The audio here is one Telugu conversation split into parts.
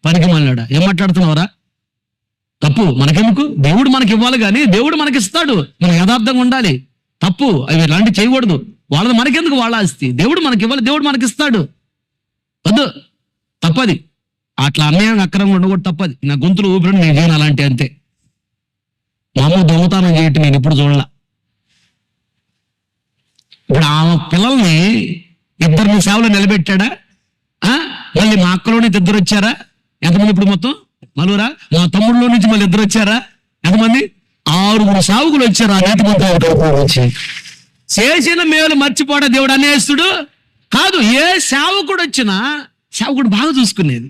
పనికి మళ్ళాడా ఏం మాట్లాడుతున్నావురా? తప్పు మనకెందుకు? దేవుడు మనకి ఇవ్వాలి కానీ దేవుడు మనకి ఇస్తాడు. మనం యథార్థంగా ఉండాలి. తప్పు అవి ఇలాంటి చేయకూడదు. వాళ్ళది మనకెందుకు? వాళ్ళ ఆస్తి దేవుడు మనకి ఇవ్వాలి, దేవుడు మనకి ఇస్తాడు. వద్దు, తప్పది. అట్లా అన్యాయం అక్రమంగా ఉండకూడదు, తప్పది. నా గొంతులు ఊపిరి నేను చేయను అలాంటి, అంతే. మా అమ్మ దొంగతనం చేయటం నేను ఇప్పుడు చూడలా. ఇప్పుడు ఆమె పిల్లల్ని ఇద్దరిని సేవలో నిలబెట్టాడా? మళ్ళీ మా అక్కలో నుంచి ఇద్దరు వచ్చారా? ఎంతమంది ఇప్పుడు మొత్తం? మలురా. మా తమ్ముడిలో నుంచి మళ్ళీ ఇద్దరు వచ్చారా? ఎంతమంది? 6 సావుకులు వచ్చారు. ఆ నీతి మంత్రులు చేసిన మేలు మర్చిపోవడం దేవుడు అనేస్తుడు కాదు. ఏ సేవకుడు వచ్చినా సేవకుడు బాగా చూసుకునేది.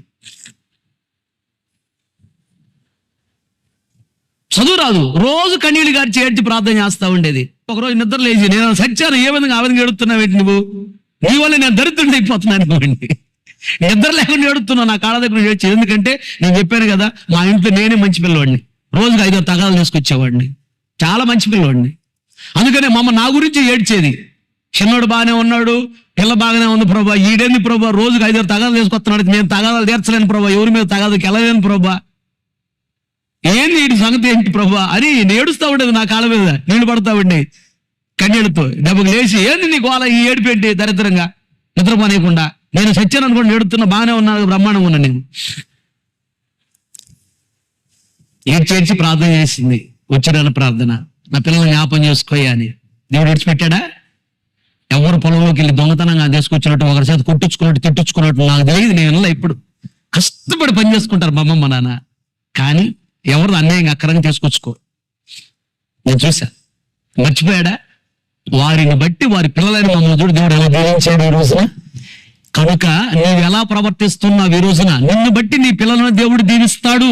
చదువు రాదు, రోజు కన్నీళ్ళు గారిచి ఏడ్చి ప్రార్థన చేస్తా ఉండేది. ఒకరోజు నిద్ర లేచి నేను సచ్చాను, ఏ విధంగా ఆ విధంగా ఏడుతున్నావేంటి నువ్వు? నీ వల్ల నేను దరిద్రుడు అయిపోతున్నాను. నిద్ర లేకుండా ఏడుతున్నావు, నా కాళ్ళ దగ్గర ఏడ్చి. ఎందుకంటే నేను చెప్పాను కదా, మా ఇంట్లో నేనే మంచి పిల్లవాడిని, రోజుకి 5 తగాదాలు తీసుకొచ్చేవాడిని, చాలా మంచి పిల్లవాడిని. అందుకనే మా అమ్మ నా గురించి ఏడ్చేది. చిన్నోడు బాగానే ఉన్నాడు, పిల్ల బాగానే ఉంది ప్రభా, ఈడేంది ప్రభా రోజుకి 5 తగాదాలు తీసుకొస్తున్నాడు, నేను తగాదాలు తీర్చలేను ప్రభా, ఎవరి మీద తగాదాకి వెళ్ళలేను ప్రభా, ఏంది వీటి సంగతి ఏంటి ప్రభా అని ఏడుస్తా ఉండేది. నా కాళ్ళ మీద నీళ్లు పడతా ఉండే కన్నీళ్ళతో. దెబ్బకు లేచి ఏంది నీకు అలా ఈ ఏడిపెట్టి దరిద్రంగా నిద్రపోనీయకుండా. నేను సత్యాను అనుకోండి, ఏడుతున్నా, బాగానే ఉన్నాను, బ్రహ్మాండంగా ఉన్నా. నేను ఏడ్చేడ్చి ప్రార్థన చేసింది, వచ్చిన ప్రార్థన, నా పిల్లల్ని జ్ఞాపం చేసుకోయా అని. దేవుడు విడిచిపెట్టాడా? ఎవరు పొలంలోకి వెళ్ళి దొంగతనంగా తీసుకొచ్చినట్టు, ఒకరి చేత కొట్టించుకున్నట్టు తిట్టించుకున్నట్టు నాకు తెలియదు. నేను ఇప్పుడు కష్టపడి పని చేసుకుంటారు మా అమ్మ, మా నాన్న. కానీ ఎవరు అన్యాయంగా అక్కరంగా తీసుకొచ్చుకో. నేను చూసా. మర్చిపోయాడా? వారిని బట్టి వారి పిల్లలైన మమ్మల్ని చూడు దేవుడు ఎలా దీవించాడు ఈ రోజున. కనుక నీవు ఎలా ప్రవర్తిస్తున్నావు ఈ రోజున, నిన్ను బట్టి నీ పిల్లలను దేవుడు దీవిస్తాడు.